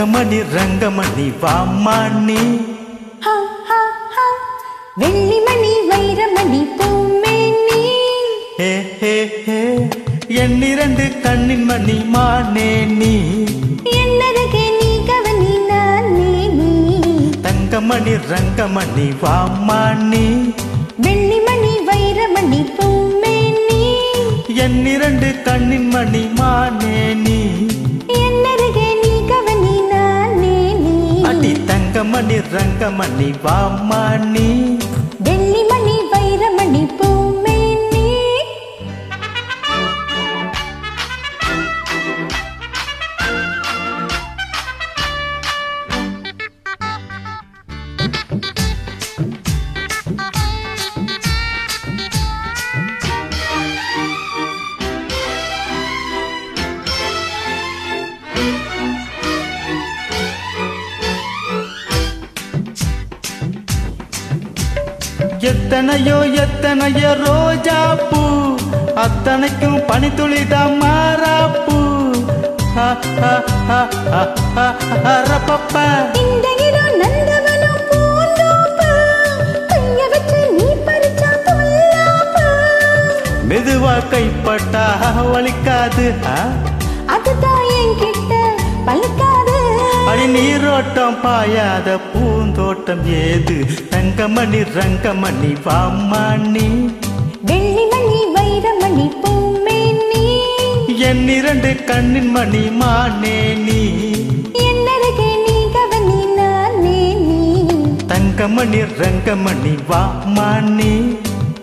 தங்கமணி ரங்கமணி வாமானி வெள்ளிமணி வைரமணி பூமேனி ஹே ஹே ஹே எண்ணிரண்டு கண்ணின் மணி மானே நீ என்னருகே நீ கவனி நானே நீ தங்கமணி ரங்கமணி வாமானி வெள்ளிமணி வைரமணி பூமேனி எண்ணிரண்டு கண்ணின் மணி மானே நீ என்னருகே நீ கவனி நானே நீ அடி தங்கமணி ரங்கமணி வாமானி வெள்ளிமணி வைரமணி பூமேனி எத்தனையோ எத்தனையோ ரோஜா பூ அத்தனைக்கும் பனித்துளிதான் மாறாப்பூ இந்த இடம் நந்தவனம் பூந்தோப்பு கைய வச்சு நீ பறிச்சா பொல்லாப்பு மெதுவா கைப்பட்டா வலிக்காது அதுதான் என்கிட்ட பழுக்காது அடி நீரோட்டம் பாயாத பூந்தோட்டம் ஏது தங்கமணி ரங்கமணி வாமானி வெள்ளிமணி வைரமணி பூமேனி எண்ணிரண்டு கண்ணின் மணி மானே நீ என்னருகே நீ கவனி நானே நீ தங்கமணி ரங்கமணி வாமானி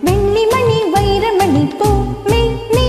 வெள்ளிமணி வைரமணி பூமேனி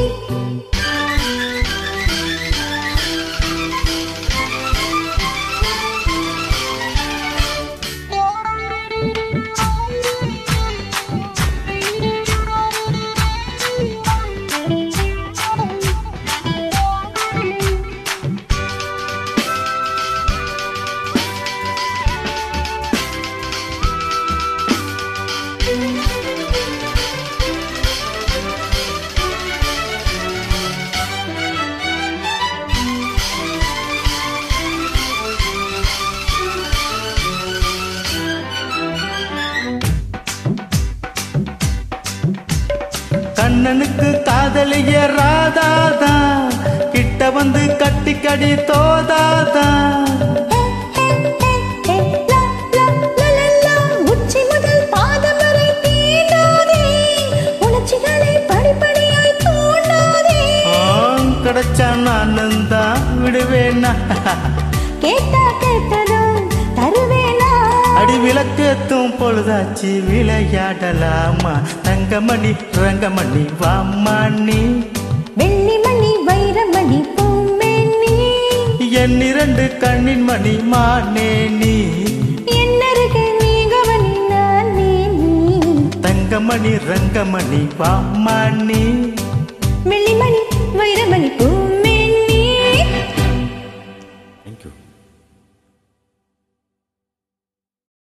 கண்ணனுக்கு காதலிய ராதாதான் கிட்ட வந்து கட்டிக்கடி தோதாதான் உச்சி முதல் பாதம் வரை தீண்டாதே உணர்ச்சிகளை படிப்படியாய் தூண்டாதே கிடைச்சா நானும் தான் விடுவேனா கேட்டா கேட்டதும் தருவேனா அடி விளக்கேத்தும் பொழுதாச்சு விளையாடலாமா தங்கமணி ரங்கமணி வாமானி வெள்ளிமணி வைரமணி பூமேனி எண்ணிரண்டு கண்ணின் மணி மானே நீ என்னருகே நீ கவனி நானே நீ தங்கமணி ரங்கமணி வாமானி வெள்ளிமணி வைரமணி பூ